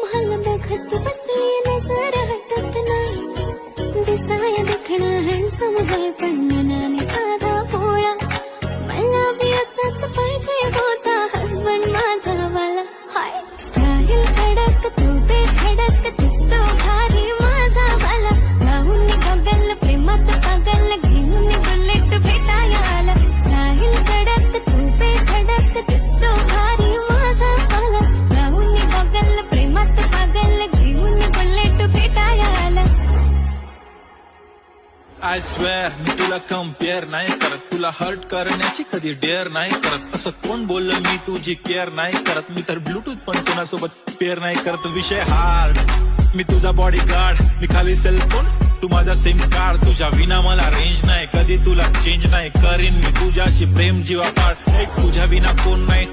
तुम्हाला बघत बसली नजर हटत नाही. दिसाया देखणा हँडसम आहे पण मनाने साधा भोळा. मला बी असाच पाहिजे होता हसबंड माझा वाला. हाय स्टाईल कडक तू बेधडक दिसतो भारी माझा वाला. गाऊन गगल प्रेमात पागल घेऊन बुलेट भेटाया आला. स्टाईल कडक तू बेधडक दिसतो भारी माझा वाला. गाऊन गगल प्रेमात पागल घेऊन बुलेट भेटाया आला. आय स्वेअर मी तुला कम्पेअर नाही करत, तुला हर्ट करण्याची कधी डेअर नाही करत. असं कोण बोललं मी तुझी केअर नाही करत. मी तर ब्लूटूथ पण कोणासोबत पेअर नाही करत. विषय हार्ड, मी तुझा बॉडी गार्ड, मी खाली सेलफोन तू माझा सिम कार्ड. तुझ्या विना मला रेंज नाही, कधी तुला चेंज नाही करीन मी तुझ्याशी प्रेम जीवा पाड. तुझ्या विना कोण नाही.